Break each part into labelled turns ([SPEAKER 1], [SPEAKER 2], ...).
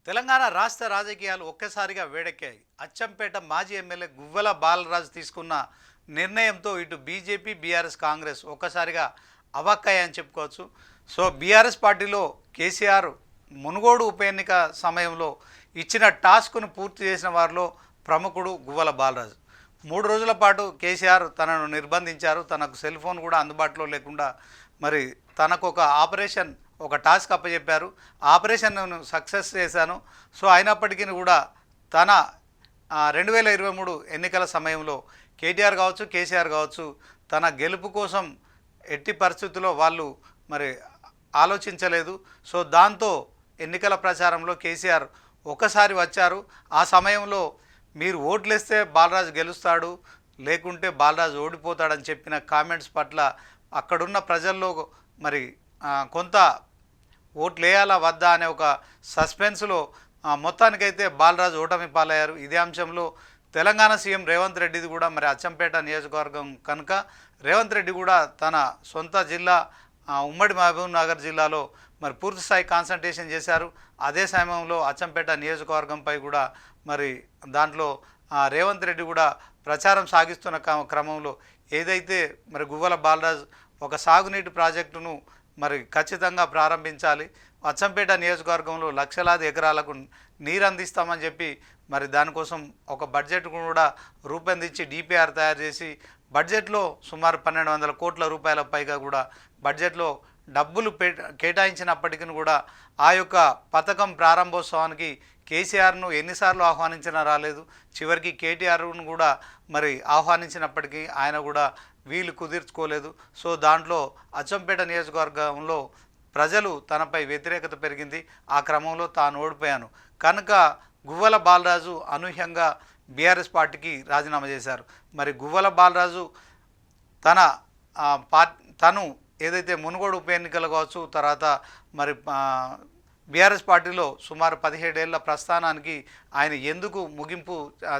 [SPEAKER 1] తెలంగాణ రాష్ట్ర రాజకీయాలు ఒక్కసారిగా వేడెక్కాయి. అచ్చంపేట మాజీ ఎమ్మెల్యే గువ్వల బాలరాజు తీసుకున్న నిర్ణయంతో ఇటు బీజేపీ, బీఆర్ఎస్, కాంగ్రెస్ ఒక్కసారిగా అవాక్కయ్యాయని చెప్పుకోవచ్చు. సో బీఆర్ఎస్ పార్టీలో కేసీఆర్ మునుగోడు ఉప ఎన్నిక సమయంలో ఇచ్చిన టాస్క్ను పూర్తి చేసిన వారిలో ప్రముఖుడు గువ్వల బాలరాజు. 3 రోజుల పాటు కేసీఆర్ తనను నిర్బంధించారు. తనకు సెల్ ఫోన్ కూడా అందుబాటులో లేకుండా మరి తనకు ఒక టాస్క్ అప్పచెప్పారు. ఆపరేషన్ సక్సెస్ చేశాను. సో అయినప్పటికీ కూడా తన 2023 ఎన్నికల సమయంలో కేటీఆర్ కావచ్చు, కేసీఆర్ కావచ్చు, తన గెలుపు కోసం ఎట్టి పరిస్థితుల్లో వాళ్ళు మరి ఆలోచించలేదు. సో దాంతో ఎన్నికల ప్రచారంలో కేసీఆర్ ఒకసారి వచ్చారు. ఆ సమయంలో మీరు ఓట్లేస్తే బాలరాజు గెలుస్తాడు, లేకుంటే బాలరాజు ఓడిపోతాడని చెప్పిన కామెంట్స్ పట్ల అక్కడున్న ప్రజల్లో మరి కొంత ఓట్లు వేయాలా వద్దా అనే ఒక సస్పెన్స్లో మొత్తానికైతే బాలరాజు ఓటమి పాలయ్యారు. ఇదే అంశంలో తెలంగాణ సీఎం రేవంత్ రెడ్డిది కూడా మరి అచ్చంపేట నియోజకవర్గం కనుక రేవంత్ రెడ్డి కూడా తన సొంత జిల్లా ఉమ్మడి మహబూబ్ నగర్ జిల్లాలో మరి పూర్తి స్థాయి కాన్సంట్రేషన్ చేశారు. అదే సమయంలో అచ్చంపేట నియోజకవర్గంపై కూడా మరి దాంట్లో రేవంత్ రెడ్డి కూడా ప్రచారం సాగిస్తున్న క్రమంలో ఏదైతే మరి గువ్వల బాలరాజు ఒక సాగునీటి ప్రాజెక్టును మరి ఖచ్చితంగా ప్రారంభించాలి, అచ్చంపేట నియోజకవర్గంలో లక్షలాది ఎకరాలకు నీరు అందిస్తామని చెప్పి మరి దానికోసం ఒక బడ్జెట్ కూడా రూపొందించి డిపిఆర్ తయారు చేసి బడ్జెట్లో సుమారు 1200 కోట్ల రూపాయల పైగా కూడా బడ్జెట్లో డబ్బులు కేటాయించినప్పటికీ కూడా ఆ యొక్క పథకం ప్రారంభోత్సవానికి కేసీఆర్ను ఎన్నిసార్లు ఆహ్వానించినా రాలేదు. చివరికి కేటీఆర్ను కూడా మరి ఆహ్వానించినప్పటికీ ఆయన కూడా వీలు కుదుర్చుకోలేదు. సో దాంట్లో అచ్చంపేట నియోజకవర్గంలో ప్రజలు తనపై వ్యతిరేకత పెరిగింది. ఆ క్రమంలో తాను ఓడిపోయాను కనుక గువ్వల బాలరాజు అనూహ్యంగా బీఆర్ఎస్ పార్టీకి రాజీనామా చేశారు. మరి గువ్వల బాలరాజు తను ఏదైతే మునుగోడు ఉప ఎన్నికలు కావచ్చు, తర్వాత మరి బీఆర్ఎస్ పార్టీలో సుమారు 17 ఏళ్ల ప్రస్థానానికి ఆయన ఎందుకు ముగింపు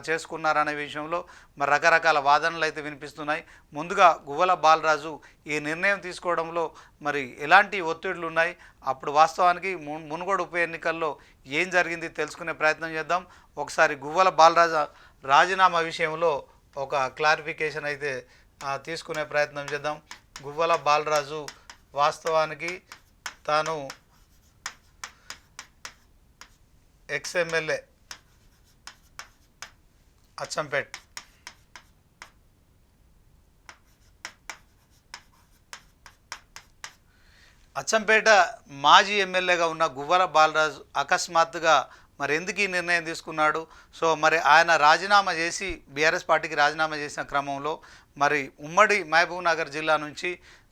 [SPEAKER 1] చేసుకున్నారనే విషయంలో మరి రకరకాల వాదనలు అయితే వినిపిస్తున్నాయి. ముందుగా గువ్వల బాలరాజు ఈ నిర్ణయం తీసుకోవడంలో మరి ఎలాంటి ఒత్తిడులు ఉన్నాయి, అప్పుడు వాస్తవానికి మునుగోడు ఉప ఎన్నికల్లో ఏం జరిగింది తెలుసుకునే ప్రయత్నం చేద్దాం. ఒకసారి గువ్వల బాలరాజు రాజీనామా విషయంలో ఒక క్లారిఫికేషన్ అయితే తీసుకునే ప్రయత్నం చేద్దాం. గువ్వల బాలరాజు వాస్తవానికి తాను ఎక్స్ఎమ్మెల్యే అచ్చంపేట్ మాజీ ఎమ్మెల్యేగా ఉన్న గువ్వల బాలరాజు అకస్మాత్తుగా మరి ఎందుకు ఈ నిర్ణయం తీసుకున్నాడు? సో మరి ఆయన రాజీనామా చేసి బీఆర్ఎస్ పార్టీకి రాజీనామా చేసిన క్రమంలో మరి ఉమ్మడి మహబూబ్ నగర్ జిల్లా నుంచి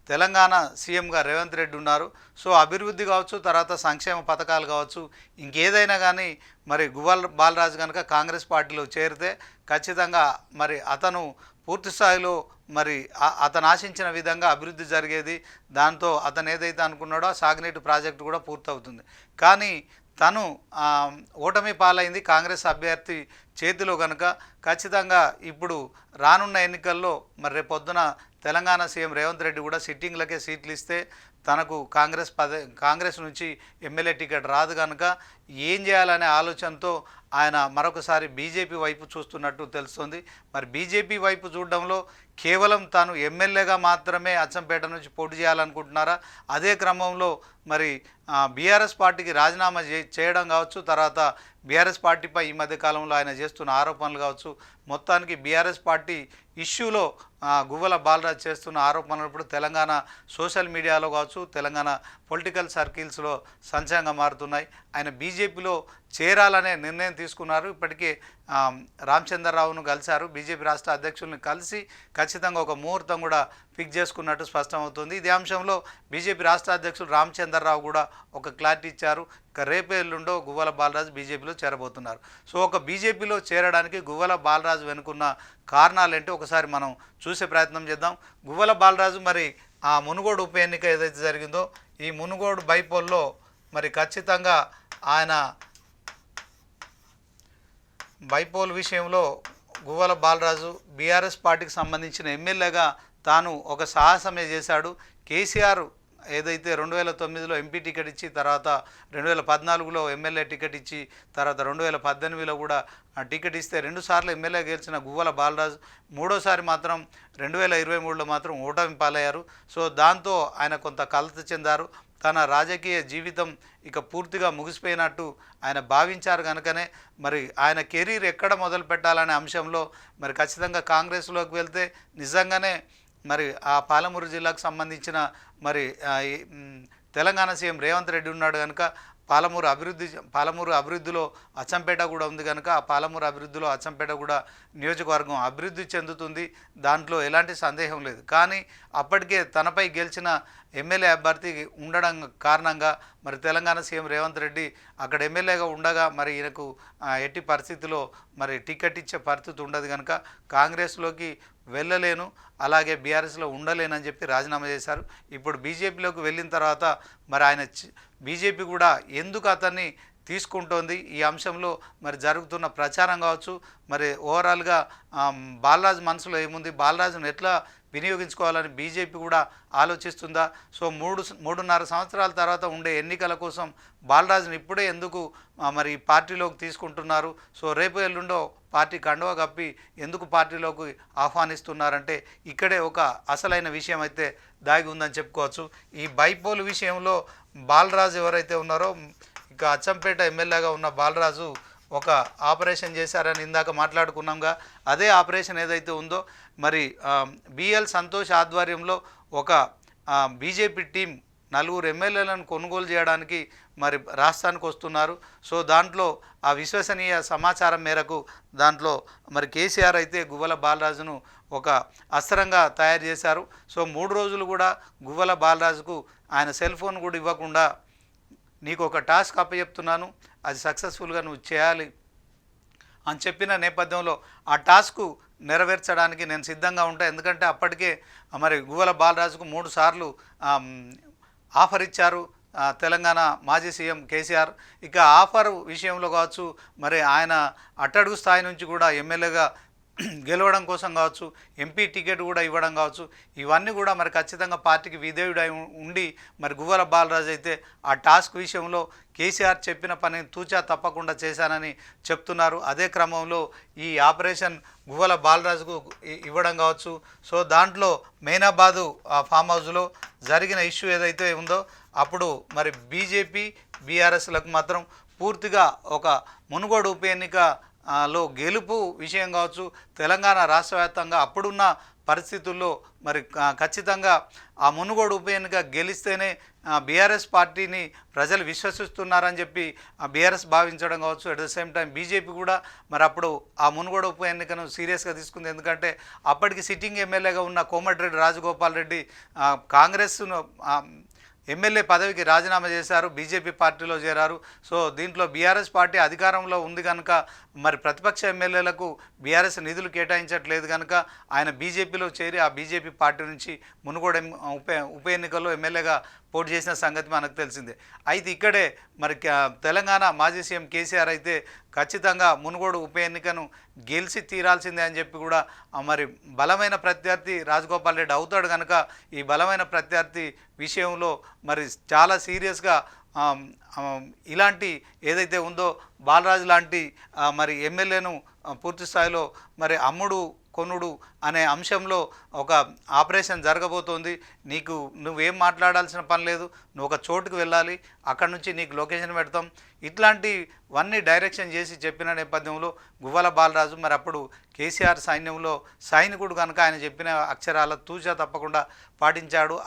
[SPEAKER 1] తెలంగాణ సీఎంగా రేవంత్ రెడ్డి ఉన్నారు. సో అభివృద్ధి కావచ్చు, తర్వాత సంక్షేమ పథకాలు కావచ్చు, ఇంకేదైనా కానీ మరి గువ్వల బాలరాజు కనుక కాంగ్రెస్ పార్టీలో చేరితే ఖచ్చితంగా మరి అతను పూర్తి స్థాయిలో మరి అతను ఆశించిన విధంగా అభివృద్ధి జరిగేది. దాంతో అతను ఏదైతే అనుకున్నాడో ఆ సాగునీటి ప్రాజెక్టు కూడా పూర్తవుతుంది. కానీ తను ఓటమి పాలైంది కాంగ్రెస్ అభ్యర్థి చేతిలో కనుక ఖచ్చితంగా ఇప్పుడు రానున్న ఎన్నికల్లో మరి రేపొద్దున తెలంగాణ సీఎం రేవంత్ రెడ్డి కూడా సిట్టింగ్లకే సీట్లు ఇస్తే తనకు కాంగ్రెస్ నుంచి ఎమ్మెల్యే టికెట్ రాదు కనుక ఏం చేయాలనే ఆలోచనతో ఆయన మరొకసారి బీజేపీ వైపు చూస్తున్నట్టు తెలుస్తుంది. మరి బీజేపీ వైపు చూడడంలో కేవలం తాను ఎమ్మెల్యేగా మాత్రమే అచ్చంపేట నుంచి పోటీ చేయాలనుకుంటున్నారా? అదే క్రమంలో మరి బీఆర్ఎస్ పార్టీకి రాజీనామా చేయడం కావచ్చు, తర్వాత బీఆర్ఎస్ పార్టీపై ఈ మధ్య కాలంలో ఆయన చేస్తున్న ఆరోపణలు కావచ్చు, మొత్తానికి బీఆర్ఎస్ పార్టీ ఇష్యూలో గువ్వల బాలరాజు చేస్తున్న ఆరోపణలు ఇప్పుడు తెలంగాణ సోషల్ మీడియాలో కావచ్చు, తెలంగాణ పొలిటికల్ సర్కిల్స్లో సంచలనంగా మారుతున్నాయి. ఆయన బీజేపీలో చేరాలనే నిర్ణయం తీసుకున్నారు. ఇప్పటికే రామచంద్రరావును కలిశారు, బీజేపీ రాష్ట్ర అధ్యక్షుల్ని కలిసి ఖచ్చితంగా ఒక ముహూర్తం కూడా ఫిక్స్ చేసుకున్నట్టు స్పష్టమవుతుంది. ఇదే అంశంలో బీజేపీ రాష్ట్ర అధ్యక్షులు రామచంద్రరావు కూడా ఒక క్లారిటీ ఇచ్చారు. రేపే ఎల్లుండో గువ్వల బాలరాజు బీజేపీలో చేరబోతున్నారు. సో ఒక బీజేపీలో చేరడానికి గువ్వల బాలరాజు వెనుకున్న కారణాలేంటి ఒకసారి మనం చూసే ప్రయత్నం చేద్దాం. గువ్వల బాలరాజు మరి ఆ మునుగోడు ఉప ఎన్నిక ఏదైతే జరిగిందో ఈ మునుగోడు బైపోల్లో మరి ఖచ్చితంగా ఆయన బైపోల్ విషయంలో గువ్వల బాలరాజు బీఆర్ఎస్ పార్టీకి సంబంధించిన ఎమ్మెల్యేగా తాను ఒక సాహసమే చేశాడు. కేసీఆర్ ఏదైతే 2009లో ఎంపీ టికెట్ ఇచ్చి తర్వాత 2014లో ఎమ్మెల్యే టికెట్ ఇచ్చి తర్వాత 2018లో కూడా టికెట్ ఇస్తే 2 సార్లు ఎమ్మెల్యే గెలిచిన గువ్వల బాలరాజు మూడోసారి మాత్రం 2023లో మాత్రం ఓటమి పాలయ్యారు. సో దాంతో ఆయన కొంత కలత చెందారు. తన రాజకీయ జీవితం ఇక పూర్తిగా ముగిసిపోయినట్టు ఆయన భావించారు కనుకనే మరి ఆయన కెరీర్ ఎక్కడ మొదలు పెట్టాలనే అంశంలో మరి ఖచ్చితంగా కాంగ్రెస్లోకి వెళ్తే నిజంగానే మరి ఆ పాలమూరు జిల్లాకు సంబంధించిన మరి తెలంగాణ సీఎం రేవంత్ రెడ్డి ఉన్నాడు కనుక పాలమూరు అభివృద్ధిలో అచ్చంపేట కూడా ఉంది కనుక ఆ పాలమూరు అభివృద్ధిలో అచ్చంపేట కూడా నియోజకవర్గం అభివృద్ధి చెందుతుంది, దాంట్లో ఎలాంటి సందేహం లేదు. కానీ అప్పటికే తనపై గెలిచిన ఎమ్మెల్యే అభ్యర్థి ఉండడం కారణంగా మరి తెలంగాణ సీఎం రేవంత్ రెడ్డి అక్కడ ఎమ్మెల్యేగా ఉండగా మరి ఈయనకు ఎట్టి పరిస్థితిలో మరి టికెట్ ఇచ్చే పరిస్థితి ఉండదు కనుక కాంగ్రెస్లోకి వెళ్ళలేను, అలాగే బీఆర్ఎస్లో ఉండలేనని చెప్పి రాజీనామా చేశారు. ఇప్పుడు బీజేపీలోకి వెళ్ళిన తర్వాత మరి ఆయన బీజేపీ కూడా ఎందుకు అతన్ని తీసుకుంటోంది, ఈ అంశంలో మరి జరుగుతున్న ప్రచారం కావచ్చు, మరి ఓవరాల్గా బాలరాజు మనసులో ఏముంది, బాలరాజును ఎట్లా వినియోగించుకోవాలని బీజేపీ కూడా ఆలోచిస్తుందా? సో 3.5 సంవత్సరాల తర్వాత ఉండే ఎన్నికల కోసం బాలరాజును ఇప్పుడే ఎందుకు మరి పార్టీలోకి తీసుకుంటున్నారు? సో రేపు ఎల్లుండో పార్టీ కండువా కప్పి ఎందుకు పార్టీలోకి ఆహ్వానిస్తున్నారంటే ఇక్కడే ఒక అసలైన విషయం అయితే దాగి ఉందని చెప్పుకోవచ్చు. ఈ బైపోల్ విషయంలో బాలరాజు ఎవరైతే ఉన్నారో ఇక అచ్చంపేట ఎమ్మెల్యేగా ఉన్న బాలరాజు ఒక ఆపరేషన్ చేశారని ఇందాక మాట్లాడుకున్నాంగా, అదే ఆపరేషన్ ఏదైతే ఉందో మరి బిఎల్ సంతోష్ ఆధ్వర్యంలో ఒక బీజేపీ టీం 4 ఎమ్మెల్యేలను కొనుగోలు చేయడానికి మరి రాష్ట్రానికి వస్తున్నారు. సో దాంట్లో ఆ విశ్వసనీయ సమాచారం మేరకు దాంట్లో మరి కేసీఆర్ అయితే గువ్వల బాలరాజును ఒక అస్త్రంగా తయారు చేశారు. సో 3 రోజులు కూడా గువ్వల బాలరాజుకు ఆయన సెల్ ఫోన్ కూడా ఇవ్వకుండా నీకు ఒక టాస్క్ అప్పచెప్తున్నాను, అది సక్సెస్ఫుల్గా నువ్వు చేయాలి అని చెప్పిన నేపథ్యంలో ఆ టాస్క్ నెరవేర్చడానికి నేను సిద్ధంగా ఉంటాను. ఎందుకంటే అప్పటికే మరి గువ్వల బాలరాజుకు 3 సార్లు ఆఫర్ ఇచ్చారు తెలంగాణ మాజీ సీఎం కేసీఆర్. ఇక ఆఫర్ విషయంలో కావచ్చు, మరి ఆయన అట్టడుగు స్థాయి నుంచి కూడా ఎమ్మెల్యేగా గెలవడం కోసం కావచ్చు, ఎంపీ టికెట్ కూడా ఇవ్వడం కావచ్చు, ఇవన్నీ కూడా మరి ఖచ్చితంగా పార్టీకి విధేయుడై ఉండి మరి గువ్వల బాలరాజు అయితే ఆ టాస్క్ విషయంలో కేసీఆర్ చెప్పిన పనిని తూచా తప్పకుండా చేశానని చెప్తున్నారు. అదే క్రమంలో ఈ ఆపరేషన్ గువ్వల బాలరాజుకు ఇవ్వడం కావచ్చు. సో దాంట్లో మెయినాబాదు ఫామ్ హౌస్లో జరిగిన ఇష్యూ ఏదైతే ఉందో అప్పుడు మరి బీజేపీ బీఆర్ఎస్లకు మాత్రం పూర్తిగా ఒక మునుగోడు ఉప ఎన్నిక లో గెలుపు విషయం కావచ్చు, తెలంగాణ రాష్ట్ర వ్యాప్తంగా అప్పుడున్న పరిస్థితుల్లో మరి ఖచ్చితంగా ఆ మునుగోడు ఉప ఎన్నిక గెలిస్తేనే బీఆర్ఎస్ పార్టీని ప్రజలు విశ్వసిస్తున్నారని చెప్పి బీఆర్ఎస్ భావించడం కావచ్చు. At the same time BJP కూడా మరి అప్పుడు ఆ మునుగోడు ఉప ఎన్నికను సీరియస్గా తీసుకుంది. ఎందుకంటే అప్పటికి సిట్టింగ్ ఎమ్మెల్యేగా ఉన్న కోమటిరెడ్డి రాజగోపాల్ రెడ్డి కాంగ్రెస్ను ఎమ్మెల్యే పదవికి రాజీనామా చేశారు, బీజేపీ పార్టీలో చేరారు. సో దీంట్లో బీఆర్ఎస్ పార్టీ అధికారంలో ఉంది కనుక మరి ప్రతిపక్ష ఎమ్మెల్యేలకు బీఆర్ఎస్ నిధులు కేటాయించట్లేదు కనుక ఆయన బీజేపీలో చేరి ఆ బీజేపీ పార్టీ నుంచి మునుగోడు ఉప ఎన్నికల్లో ఎమ్మెల్యేగా పోటీ చేసిన సంగతి మనకు తెలిసిందే. అయితే ఇక్కడే మరి తెలంగాణ మాజీ సీఎం కేసీఆర్ అయితే ఖచ్చితంగా మునుగోడు ఉప ఎన్నికను గెలిచి తీరాల్సిందే అని చెప్పి కూడా మరి బలమైన ప్రత్యర్థి రాజగోపాల్ రెడ్డి అవుతాడు కనుక ఈ బలమైన ప్రత్యర్థి విషయంలో మరి చాలా సీరియస్గా ఇలాంటి ఏదైతే ఉందో బాలరాజు లాంటి మరి ఎమ్మెల్యేను పూర్తి స్థాయిలో మరి అమ్ముడు కొనుడు అనే అంశంలో ఒక ఆపరేషన్ జరగబోతోంది. నువ్వేం మాట్లాడాల్సిన పని లేదు, నువ్వు ఒక చోటుకు వెళ్ళాలి, అక్కడ నుంచి నీకు లొకేషన్ పెడతాం, ఇట్లాంటివన్నీ డైరెక్షన్ చేసి చెప్పిన నేపథ్యంలో గువ్వల బాలరాజు మరి అప్పుడు కేసీఆర్ సైన్యంలో సైనికుడు కనుక ఆయన చెప్పిన అక్షరాల తూచా తప్పకుండా పాటించాడు.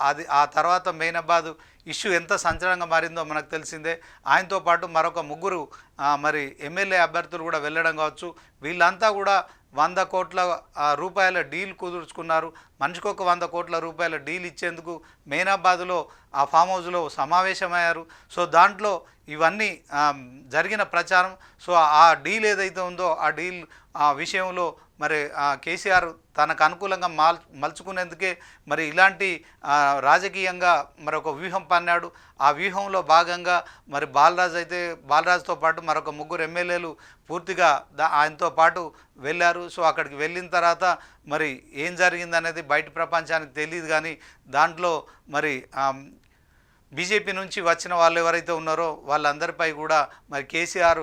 [SPEAKER 1] ఆ తర్వాత మెయినాబాద్ ఇష్యూ ఎంత సంచలనంగా మారిందో మనకు తెలిసిందే. ఆయనతో పాటు మరొక 3 మరి ఎమ్మెల్యే అభ్యర్థులు కూడా వెళ్ళడం కావచ్చు. వీళ్ళంతా కూడా 100 కోట్ల రూపాయల డీల్ కుదుర్చుకున్నారు. మనిషికి ఒక 100 కోట్ల రూపాయల డీల్ ఇచ్చేందుకు మెయినాబాద్లో ఆ ఫామ్ హౌస్లో సమావేశమయ్యారు. సో దాంట్లో ఇవన్నీ జరిగిన ప్రచారం. సో ఆ డీల్ ఏదైతే ఉందో ఆ డీల్ విషయంలో మరి కేసీఆర్ తనకు అనుకూలంగా మలుచుకునేందుకే మరి ఇలాంటి రాజకీయంగా మరొక వ్యూహం పన్నాడు. ఆ వ్యూహంలో భాగంగా మరి బాలరాజుతో పాటు మరొక 3 ఎమ్మెల్యేలు పూర్తిగా ఆయనతో పాటు వెళ్ళారు. సో అక్కడికి వెళ్ళిన తర్వాత మరి ఏం జరిగిందనేది బయట ప్రపంచానికి తెలియదు. కానీ దాంట్లో మరి బీజేపీ నుంచి వచ్చిన వాళ్ళు ఎవరైతే ఉన్నారో వాళ్ళందరిపై కూడా మరి కేసీఆర్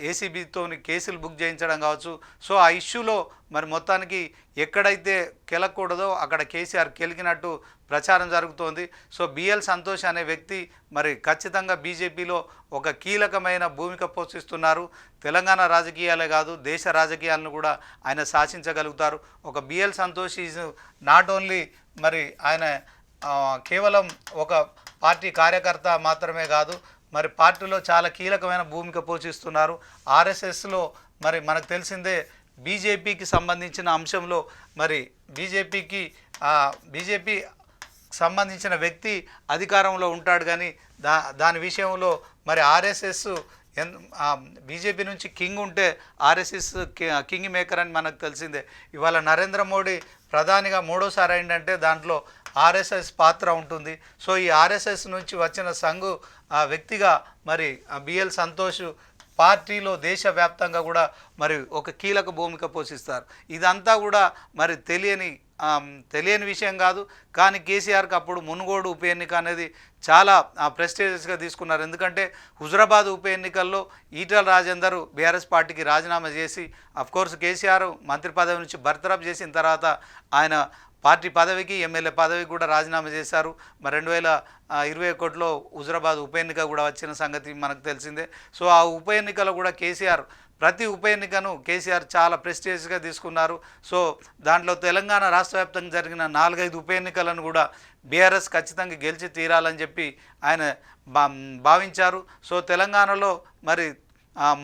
[SPEAKER 1] ఏసీబీతో కేసులు బుక్ చేయించడం కావచ్చు. సో ఆ ఇష్యూలో మరి మొత్తానికి ఎక్కడైతే కెలకూడదో అక్కడ కేసీఆర్ కెలికినట్టు ప్రచారం జరుగుతోంది. సో బిఎల్ సంతోష్ అనే వ్యక్తి మరి ఖచ్చితంగా బీజేపీలో ఒక కీలకమైన భూమిక పోషిస్తున్నారు. తెలంగాణ రాజకీయాలే కాదు దేశ రాజకీయాలను కూడా ఆయన శాసించగలుగుతారు. ఒక BL Santosh is not only మరి ఆయన కేవలం ఒక పార్టీ కార్యకర్త మాత్రమే కాదు, మరి పార్టీలో చాలా కీలకమైన భూమిక పోషిస్తున్నారు. ఆర్ఎస్ఎస్లో మరి మనకు తెలిసిందే బీజేపీకి సంబంధించిన అంశంలో మరి బీజేపీ సంబంధించిన వ్యక్తి అధికారంలో ఉంటాడు, కానీ దాని విషయంలో మరి ఆర్ఎస్ఎస్ బీజేపీ నుంచి కింగ్ ఉంటే ఆర్ఎస్ఎస్ కింగ్ మేకర్ అని మనకు తెలిసిందే. ఇవాళ నరేంద్ర మోడీ ప్రధానిగా మూడోసారి అయిందంటే దాంట్లో ఆర్ఎస్ఎస్ పాత్ర ఉంటుంది. సో ఈ ఆర్ఎస్ఎస్ నుంచి వచ్చిన సంఘు వ్యక్తిగా మరి బిఎల్ సంతోష్ పార్టీలో దేశవ్యాప్తంగా కూడా మరి ఒక కీలక భూమిక పోషిస్తారు. ఇదంతా కూడా మరి తెలియని విషయం కాదు, కానీ కేసీఆర్కి అప్పుడు మునుగోడు ఉప ఎన్నిక అనేది చాలా ప్రెస్టీజియస్గా తీసుకున్నారు. ఎందుకంటే హుజురాబాద్ ఉప ఎన్నికల్లో ఈటల రాజేందర్ బీఆర్ఎస్ పార్టీకి రాజీనామా చేసి అఫ్కోర్స్ కేసీఆర్ మంత్రి పదవి నుంచి బర్తరఫ్ చేసిన తర్వాత ఆయన పార్టీ పదవికి ఎమ్మెల్యే పదవికి కూడా రాజీనామా చేశారు. మరి 2021లో హుజురాబాద్ ఉప ఎన్నిక కూడా వచ్చిన సంగతి మనకు తెలిసిందే. సో ఆ ఉప ఎన్నికలో కూడా కేసీఆర్ ప్రతి ఉప ఎన్నికను కేసీఆర్ చాలా ప్రెస్టీజియస్గా తీసుకున్నారు. సో దాంట్లో తెలంగాణ రాష్ట్ర వ్యాప్తంగా జరిగిన 4-5 ఉప ఎన్నికలను కూడా బీఆర్ఎస్ ఖచ్చితంగా గెలిచి తీరాలని చెప్పి ఆయన భావించారు. సో తెలంగాణలో మరి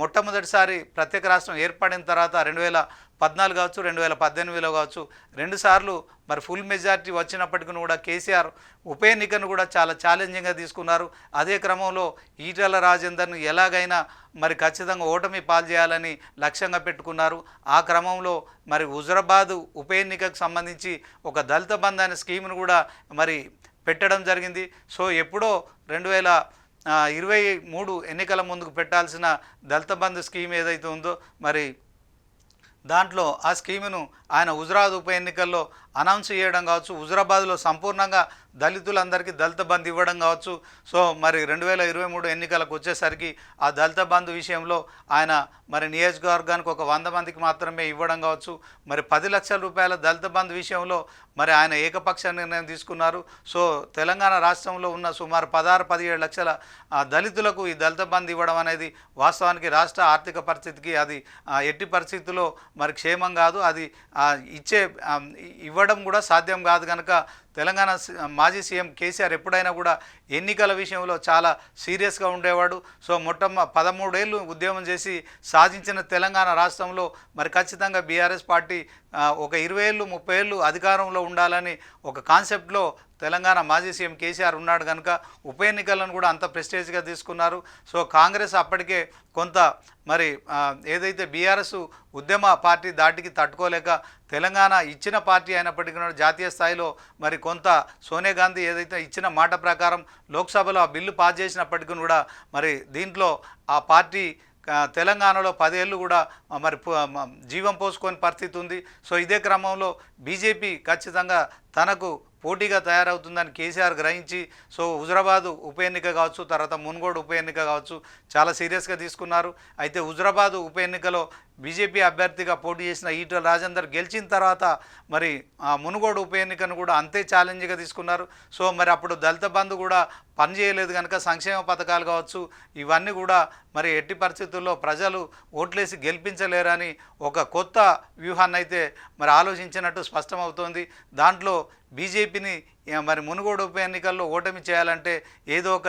[SPEAKER 1] మొట్టమొదటిసారి ప్రత్యేక రాష్ట్రం ఏర్పడిన తర్వాత 2014 కావచ్చు 2018లో కావచ్చు 2 సార్లు మరి ఫుల్ మెజారిటీ వచ్చినప్పటికీ కూడా కేసీఆర్ ఉప ఎన్నికను కూడా చాలా ఛాలెంజింగ్గా తీసుకున్నారు. అదే క్రమంలో ఈటల రాజేందర్ను ఎలాగైనా మరి ఖచ్చితంగా ఓటమి పాలు చేయాలని లక్ష్యంగా పెట్టుకున్నారు. ఆ క్రమంలో మరి హుజురాబాద్ ఉప ఎన్నికకు సంబంధించి ఒక దళిత బంధు అనే స్కీమ్ను కూడా మరి పెట్టడం జరిగింది. సో ఎప్పుడో 2023 ఎన్నికల ముందుకు పెట్టాల్సిన దళిత బంధు స్కీమ్ ఏదైతే ఉందో మరి దాంట్లో ఆ స్కీమును ఆయన హుజురాబాద్ ఉప ఎన్నికల్లో అనౌన్స్ చేయడం కావచ్చు, హుజురాబాద్లో సంపూర్ణంగా దళితులందరికీ దళిత బంధు ఇవ్వడం కావచ్చు. సో మరి 2023 ఎన్నికలకు వచ్చేసరికి ఆ దళిత బంధు విషయంలో ఆయన మరి నియోజకవర్గానికి ఒక 100 మందికి మాత్రమే ఇవ్వడం కావచ్చు. మరి 10 లక్షల రూపాయల దళిత బంధు విషయంలో మరి ఆయన ఏకపక్ష నిర్ణయం తీసుకున్నారు. సో తెలంగాణ రాష్ట్రంలో ఉన్న సుమారు 16-17 లక్షల దళితులకు ఈ దళిత బంధు ఇవ్వడం అనేది వాస్తవానికి రాష్ట్ర ఆర్థిక పరిస్థితికి అది ఎట్టి పరిస్థితుల్లో మరి క్షేమం కాదు, అది ఇవ్వడం కూడా సాధ్యం కాదు. కనుక తెలంగాణ మాజీ సీఎం కేసీఆర్ ఎప్పుడైనా కూడా ఎన్నికల విషయంలో చాలా సీరియస్గా ఉండేవాడు. సో 13 ఏళ్ళు ఉద్యమం చేసి సాధించిన తెలంగాణ రాష్ట్రంలో మరి ఖచ్చితంగా బీఆర్ఎస్ పార్టీ ఒక 20 ఏళ్ళు 30 ఏళ్ళు అధికారంలో ఉండాలని ఒక కాన్సెప్ట్లో తెలంగాణ మాజీ సీఎం కేసీఆర్ ఉన్నాడు. కనుక ఉప ఎన్నికలను కూడా అంత ప్రెస్టేజ్గా తీసుకున్నారు. సో కాంగ్రెస్ అప్పటికే కొంత మరి ఏదైతే బీఆర్ఎస్ ఉద్యమ పార్టీ దాటికి తట్టుకోలేక తెలంగాణ ఇచ్చిన పార్టీ అయినప్పటికీ జాతీయ స్థాయిలో మరి కొంత సోనియా గాంధీ ఏదైతే ఇచ్చిన మాట ప్రకారం లోక్సభలో ఆ బిల్లు పాస్ చేసినప్పటికీ కూడా మరి దీంట్లో ఆ పార్టీ తెలంగాణలో 10 ఏళ్ళు కూడా మరి జీవం పోసుకొని పరిస్థితి ఉంది. సో ఇదే క్రమంలో బీజేపీ ఖచ్చితంగా తనకు పోటీగా తయారవుతుందని కేసీఆర్ గ్రహించి సో హుజురాబాద్ ఉప ఎన్నిక కావచ్చు, తర్వాత మునుగోడు ఉప ఎన్నిక కావచ్చు చాలా సీరియస్గా తీసుకున్నారు. అయితే హుజురాబాద్ ఉప ఎన్నికలో బీజేపీ అభ్యర్థిగా పోటీ చేసిన ఈటల రాజేందర్ గెలిచిన తర్వాత మరి మునుగోడు ఉప ఎన్నికను కూడా అంతే ఛాలెంజ్గా తీసుకున్నారు. సో మరి అప్పుడు దళిత బంధు కూడా పనిచేయలేదు కనుక సంక్షేమ పథకాలు కావచ్చు ఇవన్నీ కూడా మరి ఎట్టి పరిస్థితుల్లో ప్రజలు ఓట్లేసి గెలిపించలేరని ఒక కొత్త వ్యూహాన్ని అయితే మరి ఆలోచించినట్టు స్పష్టమవుతోంది. దాంట్లో బీజేపీని మరి మునుగోడు ఉప ఎన్నికల్లో ఓటమి చేయాలంటే ఏదో ఒక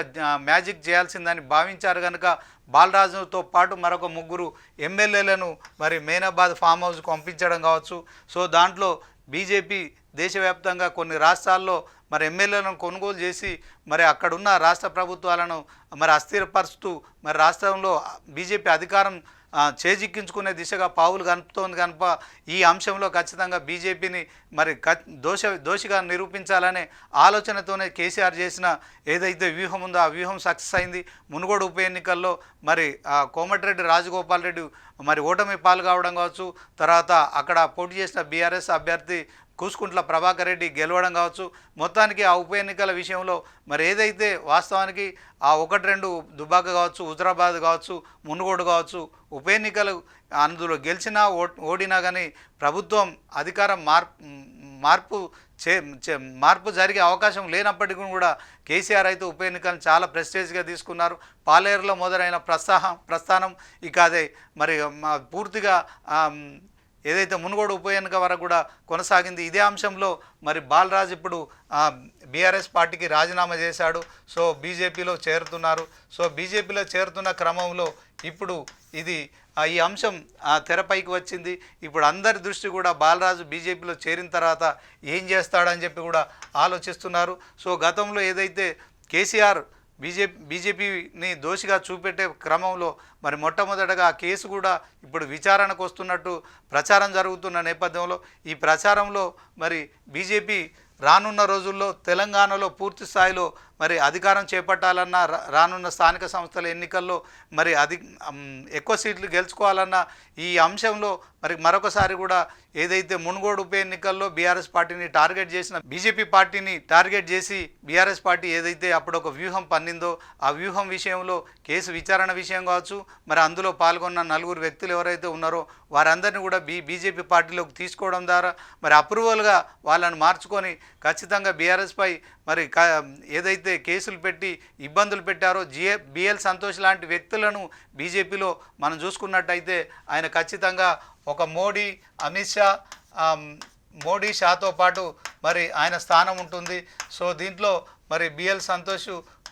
[SPEAKER 1] మ్యాజిక్ చేయాల్సిందని భావించారు. కనుక బాలరాజుతో పాటు మరొక 3 ఎమ్మెల్యేలను మరి మేనాబాద్ ఫామ్ హౌస్కు పంపించడం కావచ్చు. సో దాంట్లో బీజేపీ దేశవ్యాప్తంగా కొన్ని రాష్ట్రాల్లో మరి ఎమ్మెల్యేలను కొనుగోలు చేసి మరి అక్కడున్న రాష్ట్ర ప్రభుత్వాలను మరి అస్థిరపరుస్తూ మరి రాష్ట్రంలో బీజేపీ అధికారం చేజిక్కించుకునే దిశగా పావులు కనుపుతోంది కనుక ఈ అంశంలో ఖచ్చితంగా బీజేపీని మరి దోషిగా నిరూపించాలనే ఆలోచనతోనే కేసీఆర్ చేసిన ఏదైతే వ్యూహం ఉందో ఆ వ్యూహం సక్సెస్ అయింది. మునుగోడు ఉప ఎన్నికల్లో మరి కోమటిరెడ్డి రాజగోపాల్ రెడ్డి మరి ఓటమి పాలు కావడం కావచ్చు, తర్వాత అక్కడ పోటీ చేసిన బీఆర్ఎస్ అభ్యర్థి కూసుకుంట్ల ప్రభాకర్ రెడ్డి గెలవడం కావచ్చు, మొత్తానికి ఆ ఉప ఎన్నికల విషయంలో మరి ఏదైతే వాస్తవానికి ఆ 1-2 దుబ్బాక కావచ్చు, హుజరాబాద్ కావచ్చు, మునుగోడు కావచ్చు ఉప ఎన్నికలు అందులో గెలిచినా ఓడినా కానీ ప్రభుత్వం అధికారం మార్పు మార్పు జరిగే అవకాశం లేనప్పటికీ కూడా కేసీఆర్ అయితే ఉప ఎన్నికలను చాలా ప్రెస్టేజ్గా తీసుకున్నారు. పాలేరులో మొదలైన ప్రస్థానం ఇక అదే మరి పూర్తిగా ఏదైతే మునుగోడు ఉప ఎన్నిక వరకు కూడా కొనసాగింది. ఇదే అంశంలో మరి బాలరాజ్ ఇప్పుడు బీఆర్ఎస్ పార్టీకి రాజీనామా చేశాడు. సో బీజేపీలో చేరుతున్నారు. సో బీజేపీలో చేరుతున్న క్రమంలో ఇప్పుడు ఈ అంశం తెరపైకి వచ్చింది. ఇప్పుడు అందరి దృష్టి కూడా బాలరాజు బీజేపీలో చేరిన తర్వాత ఏం చేస్తాడని చెప్పి కూడా ఆలోచిస్తున్నారు. సో గతంలో ఏదైతే కేసీఆర్ బీజేపీని దోషిగా చూపెట్టే క్రమంలో మరి మొట్టమొదటగా ఆ కేసు కూడా ఇప్పుడు విచారణకు వస్తున్నట్టు ప్రచారం జరుగుతున్న నేపథ్యంలో ఈ ప్రచారంలో మరి బీజేపీ రానున్న రోజుల్లో తెలంగాణలో పూర్తి స్థాయిలో మరి అధికారం చేపట్టాలన్నా రానున్న స్థానిక సంస్థల ఎన్నికల్లో మరి ఎక్కువ సీట్లు గెలుచుకోవాలన్న ఈ అంశంలో మరి మరొకసారి కూడా ఏదైతే మునుగోడు ఉప ఎన్నికల్లో బీఆర్ఎస్ పార్టీని టార్గెట్ చేసిన బీజేపీ పార్టీని టార్గెట్ చేసి బీఆర్ఎస్ పార్టీ ఏదైతే అప్పుడు ఒక వ్యూహం పన్నిందో ఆ వ్యూహం విషయంలో కేసు విచారణ విషయం కావచ్చు, మరి అందులో పాల్గొన్న 4 వ్యక్తులు ఎవరైతే ఉన్నారో వారందరినీ కూడా బీజేపీ పార్టీలోకి తీసుకోవడం ద్వారా మరి అప్రూవల్గా వాళ్ళని మార్చుకొని ఖచ్చితంగా బీఆర్ఎస్పై మరి ఏదైతే కేసులు పెట్టి ఇబ్బందులు పెట్టారో బిఎల్ సంతోష్ లాంటి వ్యక్తులను బీజేపీలో మనం చూసుకున్నట్టయితే ఆయన ఖచ్చితంగా ఒక మోడీ, అమిత్ షా, మోడీ షాతో పాటు మరి ఆయన స్థానం ఉంటుంది. సో దీంట్లో మరి బిఎల్ సంతోష్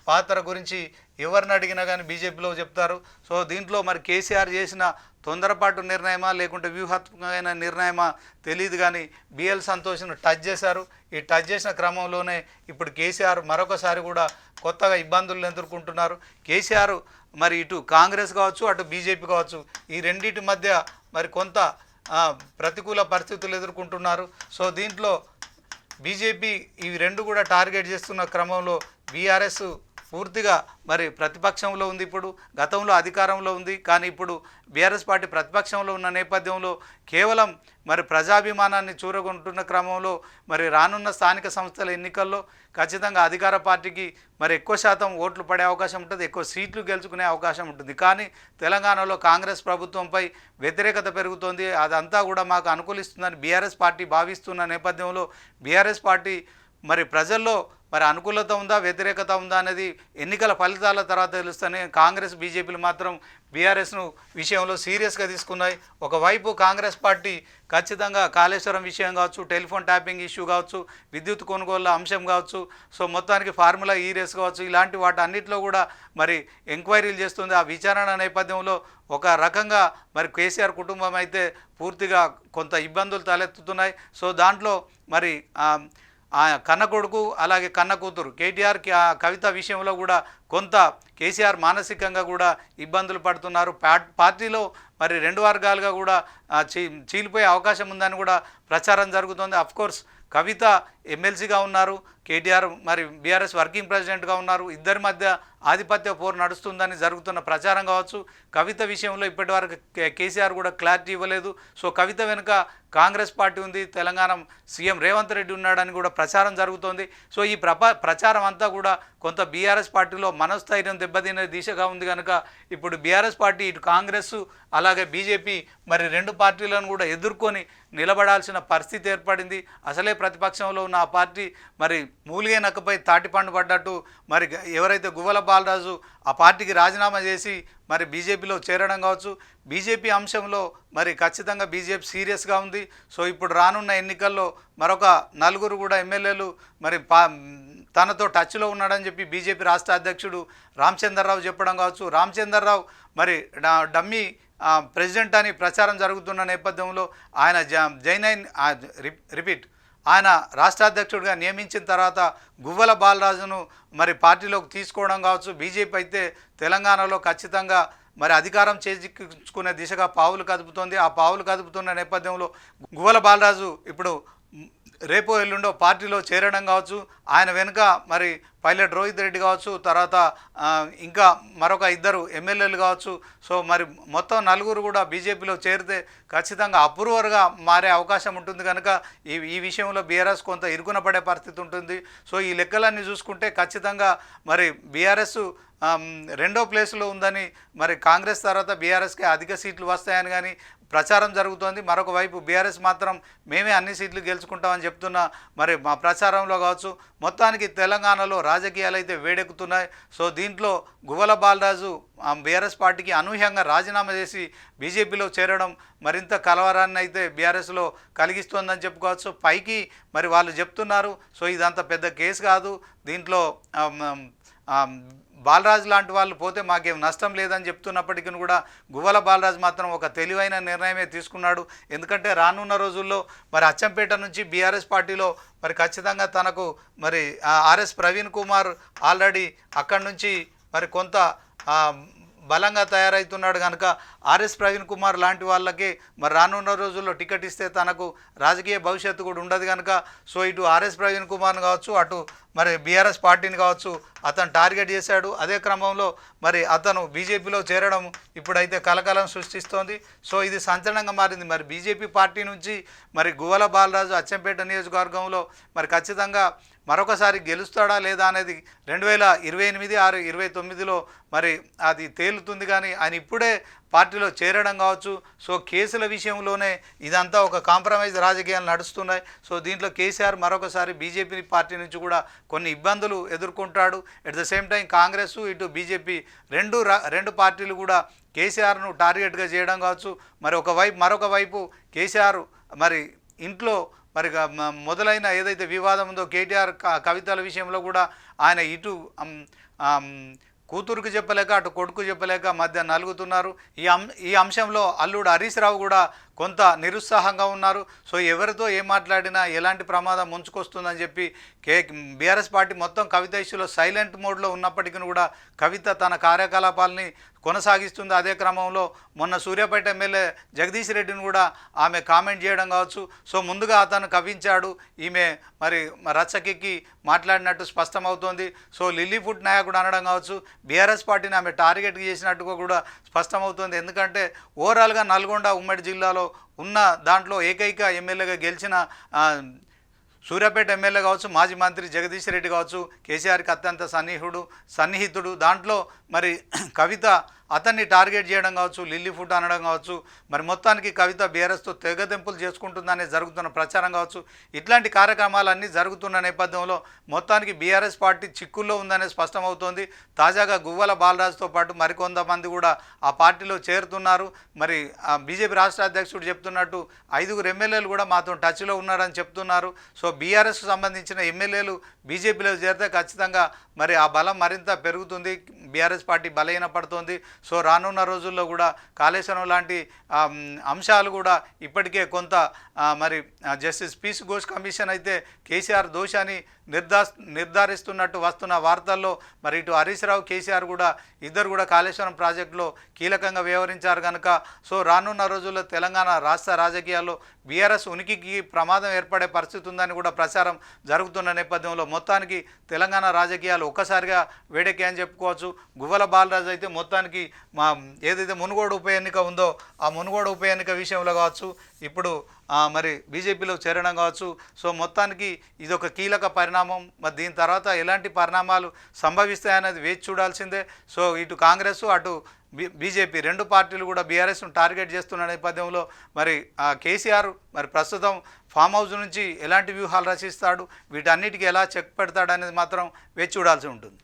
[SPEAKER 1] పాత్ర గురించి ఎవరిని అడిగినా కానీ బీజేపీలో చెప్తారు. సో దీంట్లో మరి కేసీఆర్ చేసిన తొందరపాటు నిర్ణయమా లేకుంటే వ్యూహాత్మకమైన నిర్ణయమా తెలియదు కానీ బిఎల్ సంతోష్ను టచ్ చేశారు. ఈ టచ్ చేసిన క్రమంలోనే ఇప్పుడు కేసీఆర్ మరొకసారి కూడా కొత్తగా ఇబ్బందులు ఎదుర్కొంటున్నారు. కేసీఆర్ మరి ఇటు కాంగ్రెస్ కావచ్చు, అటు బీజేపీ కావచ్చు, ఈ రెండింటి మధ్య మరి కొంత ప్రతికూల పరిస్థితులు ఎదుర్కొంటున్నారు. సో దీంట్లో బీజేపీ ఇవి రెండు కూడా టార్గెట్ చేస్తున్న క్రమంలో బీఆర్ఎస్ పూర్తిగా మరి ప్రతిపక్షంలో ఉంది. ఇప్పుడు గతంలో అధికారంలో ఉంది, కానీ ఇప్పుడు బీఆర్ఎస్ పార్టీ ప్రతిపక్షంలో ఉన్న నేపథ్యంలో కేవలం మరి ప్రజాభిమానాన్ని చూరగొంటున్న క్రమంలో మరి రానున్న స్థానిక సంస్థల ఎన్నికల్లో ఖచ్చితంగా అధికార పార్టీకి మరి ఎక్కువ శాతం ఓట్లు పడే అవకాశం ఉంటుంది, ఎక్కువ సీట్లు గెలుచుకునే అవకాశం ఉంటుంది. కానీ తెలంగాణలో కాంగ్రెస్ ప్రభుత్వంపై వ్యతిరేకత పెరుగుతోంది, అదంతా కూడా మాకు అనుకూలిస్తుందని బీఆర్ఎస్ పార్టీ భావిస్తున్న నేపథ్యంలో బీఆర్ఎస్ పార్టీ మరి ప్రజల్లో మరి అనుకూలత ఉందా వ్యతిరేకత ఉందా అనేది ఎన్నికల ఫలితాల తర్వాత తెలుస్తూనే కాంగ్రెస్ బీజేపీలు మాత్రం బీఆర్ఎస్ను విషయంలో సీరియస్గా తీసుకున్నాయి. ఒకవైపు కాంగ్రెస్ పార్టీ ఖచ్చితంగా కాళేశ్వరం విషయం కావచ్చు, టెలిఫోన్ ట్యాపింగ్ ఇష్యూ కావచ్చు, విద్యుత్ కొనుగోళ్ల అంశం కావచ్చు, సో మొత్తానికి ఫార్ములా ఈ రేస్ కావచ్చు, ఇలాంటి వాటి అన్నింటిలో కూడా మరి ఎంక్వైరీలు చేస్తుంది. ఆ విచారణ నేపథ్యంలో ఒక రకంగా మరి కేసీఆర్ కుటుంబం అయితే పూర్తిగా కొంత ఇబ్బందులు తలెత్తుతున్నాయి. సో దాంట్లో మరి కన్న కొడుకు అలాగే కన్న కూతురు కేటీఆర్ కవిత విషయంలో కూడా కొంత కేసీఆర్ మానసికంగా కూడా ఇబ్బందులు పడుతున్నారు. పార్టీలో మరి 2 వర్గాలుగా కూడా చీలిపోయే అవకాశం ఉందని కూడా ప్రచారం జరుగుతుంది. అఫ్కోర్స్ కవిత ఎమ్మెల్సీగా ఉన్నారు, కేటీఆర్ మరి బీఆర్ఎస్ వర్కింగ్ ప్రెసిడెంట్గా ఉన్నారు. ఇద్దరి మధ్య ఆధిపత్య పోరు నడుస్తుందని జరుగుతున్న ప్రచారం కావచ్చు. కవిత విషయంలో ఇప్పటివరకు కేసీఆర్ కూడా క్లారిటీ ఇవ్వలేదు. సో కవిత వెనుక కాంగ్రెస్ పార్టీ ఉంది, తెలంగాణ సీఎం రేవంత్ రెడ్డి ఉన్నాడని కూడా ప్రచారం జరుగుతోంది. సో ఈ ప్రచారం అంతా కూడా కొంత బీఆర్ఎస్ పార్టీలో మనస్థైర్యం దెబ్బతినే దిశగా ఉంది కనుక ఇప్పుడు బీఆర్ఎస్ పార్టీ ఇటు కాంగ్రెస్ అలాగే బీజేపీ మరి 2 పార్టీలను కూడా ఎదుర్కొని నిలబడాల్సిన పరిస్థితి ఏర్పడింది. అసలే ప్రతిపక్షంలో ఉన్న ఆ పార్టీ మరి మూలిగే నక్కపై తాటిపండు పడ్డట్టు మరి ఎవరైతే గువ్వల బాలరాజు ఆ పార్టీకి రాజీనామా చేసి మరి బీజేపీలో చేరడం కావచ్చు, బీజేపీ అంశంలో మరి ఖచ్చితంగా బీజేపీ సీరియస్గా ఉంది. సో ఇప్పుడు రానున్న ఎన్నికల్లో మరొక 4 కూడా ఎమ్మెల్యేలు మరి తనతో టచ్లో ఉన్నాడని చెప్పి బీజేపీ రాష్ట్ర అధ్యక్షుడు రామచంద్రరావు చెప్పడం కావచ్చు. రామచంద్రరావు మరి డమ్మీ ప్రెసిడెంట్ అని ప్రచారం జరుగుతున్న నేపథ్యంలో ఆయన ఆయన రాష్ట్ర అధ్యక్షుడిగా నియమించిన తర్వాత గువ్వల బాలరాజును మరి పార్టీలోకి తీసుకోవడం కావచ్చు. బీజేపీ అయితే తెలంగాణలో ఖచ్చితంగా మరి అధికారం చేజిక్కించుకునే దిశగా పావులు కదుపుతోంది. ఆ పావులు కదుపుతున్న నేపథ్యంలో గువ్వల బాలరాజు ఇప్పుడు రేపో ఎల్లుండో పార్టీలో చేరడం కావచ్చు, ఆయన వెనుక మరి పైలట్ రోహిత్ రెడ్డి కావచ్చు, తర్వాత ఇంకా మరొక ఇద్దరు ఎమ్మెల్యేలు కావచ్చు. సో మరి మొత్తం నలుగురు కూడా బీజేపీలో చేరితే ఖచ్చితంగా అప్రూవర్గా మారే అవకాశం ఉంటుంది కనుక ఈ విషయంలో బీఆర్ఎస్ కొంత ఇరుకున పడే పరిస్థితి ఉంటుంది. సో ఈ లెక్కలన్నీ చూసుకుంటే ఖచ్చితంగా మరి బీఆర్ఎస్ రెండో ప్లేస్లో ఉందని, మరి కాంగ్రెస్ తర్వాత బీఆర్ఎస్కి అధిక సీట్లు వస్తాయని కానీ ప్రచారం జరుగుతోంది. మరొక వైపు బీఆర్ఎస్ మాత్రం మేమే అన్ని సీట్లు గెలుచుకుంటామని చెప్తున్నా మరి మా ప్రచారంలో కావచ్చు. మొత్తానికి తెలంగాణలో రాజకీయాలు అయితే వేడెక్కుతున్నాయి. సో దీంట్లో గువ్వల బాలరాజు బీఆర్ఎస్ పార్టీకి అనూహ్యంగా రాజీనామా చేసి బీజేపీలో చేరడం మరింత కలవరాన్ని అయితే బీఆర్ఎస్లో కలిగిస్తోందని చెప్పుకోవచ్చు. పైకి మరి వాళ్ళు చెప్తున్నారు, సో ఇదంతా పెద్ద కేసు కాదు, దీంట్లో బాలరాజు లాంటి వాళ్ళు పోతే మాకేం నష్టం లేదని చెప్తున్నప్పటికీ కూడా గువ్వల బాలరాజు మాత్రం ఒక తెలివైన నిర్ణయమే తీసుకున్నాడు. ఎందుకంటే రానున్న రోజుల్లో మరి అచ్చంపేట నుంచి బీఆర్ఎస్ పార్టీలో మరి ఖచ్చితంగా తనకు మరి ఆర్ఎస్ ప్రవీణ్ కుమార్ ఆల్రెడీ అక్కడి నుంచి మరి కొంత బలంగా తయారవుతున్నాడు కనుక ఆర్ఎస్ ప్రవీణ్ కుమార్ లాంటి వాళ్ళకి మరి రానున్న రోజుల్లో టికెట్ ఇస్తే తనకు రాజకీయ భవిష్యత్తు కూడా ఉండదు కనుక సో ఇటు ఆర్ఎస్ ప్రవీణ్ కుమార్ని కావచ్చు, అటు మరి బీఆర్ఎస్ పార్టీని కావచ్చు అతను టార్గెట్ చేశాడు. అదే క్రమంలో మరి అతను బీజేపీలో చేరడం ఇప్పుడైతే కలకలం సృష్టిస్తోంది. సో ఇది సంచలనంగా మారింది. మరి బీజేపీ పార్టీ నుంచి మరి గువ్వల బాలరాజు అచ్చంపేట నియోజకవర్గంలో మరి ఖచ్చితంగా మరొకసారి గెలుస్తాడా లేదా అనేది 2028 ఆరు 29లో మరి అది తేలుతుంది. కానీ ఆయన ఇప్పుడే పార్టీలో చేరడం కావచ్చు. సో కేసుల విషయంలోనే ఇదంతా ఒక కాంప్రమైజ్ రాజకీయాలు నడుస్తున్నాయి. సో దీంట్లో కేసీఆర్ మరొకసారి బీజేపీ పార్టీ నుంచి కూడా కొన్ని ఇబ్బందులు ఎదుర్కొంటాడు. At the same time Congress ఇటు బీజేపీ రెండు పార్టీలు కూడా కేసీఆర్ను టార్గెట్గా చేయడం కావచ్చు. మరి మరొక వైపు కేసీఆర్ మరి ఇంట్లో మరి మొదలైన ఏదైతే వివాదం ఉందో కేటీఆర్ కవితల విషయంలో కూడా ఆయన ఇటు కూతురుకు చెప్పలేక అటు కొడుకు చెప్పలేక మధ్య నలుగుతున్నారు. ఈ అంశంలో అల్లుడు హరీష్ రావు కూడా కొంత నిరుత్సాహంగా ఉన్నారు. సో ఎవరితో ఏం మాట్లాడినా ఎలాంటి ప్రమాదం ముంచుకొస్తుందని చెప్పి బీఆర్ఎస్ పార్టీ మొత్తం కవిత ఇష్యూలో సైలెంట్ మోడ్లో ఉన్నప్పటికీ కూడా కవిత తన కార్యకలాపాలని కొనసాగిస్తుంది. అదే క్రమంలో మొన్న సూర్యాపేట ఎమ్మెల్యే జగదీష్ రెడ్డిని కూడా ఆమె కామెంట్ చేయడం కావచ్చు. సో ముందుగా అతను కవించాడు, ఈమె మరి రచ్చకెక్కి మాట్లాడినట్టు స్పష్టమవుతోంది. సో లిల్లీఫుడ్ నాయకుడు అనడం కావచ్చు, బీఆర్ఎస్ పార్టీని ఆమె టార్గెట్ చేసినట్టుగా కూడా స్పష్టమవుతోంది. ఎందుకంటే ఓవరాల్గా నల్గొండ ఉమ్మడి జిల్లాలో ఉన్న దాంట్లో ఏకైక ఎమ్మెల్యేగా గెలిచిన సూర్యాపేట ఎమ్మెల్యే కావచ్చు, మాజీ మంత్రి జగదీష్ రెడ్డి కావచ్చు, కేసీఆర్కి అత్యంత సన్నిహితుడు. దాంట్లో మరి కవిత అతన్ని టార్గెట్ చేయడం కావచ్చు, లిల్లీఫుడ్ అనడం కావచ్చు, మరి మొత్తానికి కవిత బీఆర్ఎస్తో తెగదెంపులు చేసుకుంటుందనే జరుగుతున్న ప్రచారం కావచ్చు. ఇట్లాంటి కార్యక్రమాలన్నీ జరుగుతున్న నేపథ్యంలో మొత్తానికి బీఆర్ఎస్ పార్టీ చిక్కుల్లో ఉందనే స్పష్టమవుతోంది. తాజాగా గువ్వల బాలరాజుతో పాటు మరికొంతమంది కూడా ఆ పార్టీలో చేరుతున్నారు. మరి బీజేపీ రాష్ట్ర అధ్యక్షుడు చెప్తున్నట్టు 5 ఎమ్మెల్యేలు కూడా మాతో టచ్లో ఉన్నారని చెప్తున్నారు. సో బీఆర్ఎస్కు సంబంధించిన ఎమ్మెల్యేలు బీజేపీలో చేరితే ఖచ్చితంగా మరి ఆ బలం మరింత పెరుగుతుంది, బీఆర్ఎస్ పార్టీ బలహీనపడుతోంది. సో రానున్న రోజుల్లో కూడా కాళేశ్వరం లాంటి అంశాలు కూడా ఇప్పటికే కొంత మరి జస్టిస్ పీస్ ఘోష్ కమిషన్ అయితే కేసీఆర్ దోషాన్ని నిర్ధారిస్తున్నట్టు వస్తున్న వార్తల్లో మరి ఇటు హరీష్ రావు కేసీఆర్ కూడా ఇద్దరు కూడా కాళేశ్వరం ప్రాజెక్టులో కీలకంగా వ్యవహరించారు కనుక సో రానున్న రోజుల్లో తెలంగాణ రాష్ట్ర రాజకీయాల్లో బీఆర్ఎస్ ఉనికికి ప్రమాదం ఏర్పడే పరిస్థితి ఉందని కూడా ప్రచారం జరుగుతున్న నేపథ్యంలో మొత్తానికి తెలంగాణ రాజకీయాలు ఒక్కసారిగా వేడెక్కాయని చెప్పుకోవచ్చు. గువ్వల బాలరాజు అయితే మొత్తానికి ఏదైతే మునుగోడు ఉప ఎన్నిక ఉందో ఆ మునుగోడు ఉప ఎన్నిక విషయంలో కావచ్చు, ఇప్పుడు మరి బీజేపీలో చేరడం కావచ్చు. సో మొత్తానికి ఇది ఒక కీలక పరిణామం. మరి దీని తర్వాత ఎలాంటి పరిణామాలు సంభవిస్తాయనేది వేచి చూడాల్సిందే. సో ఇటు కాంగ్రెస్ అటు బీజేపీ రెండు పార్టీలు కూడా బీఆర్ఎస్ను టార్గెట్ చేస్తున్న నేపథ్యంలో మరి కేసీఆర్ మరి ప్రస్తుతం ఫామ్ హౌస్ నుంచి ఎలాంటి వ్యూహాలు రచిస్తాడు, వీటన్నిటికీ ఎలా చెక్ పెడతాడు అనేది మాత్రం వేచి చూడాల్సి ఉంటుంది.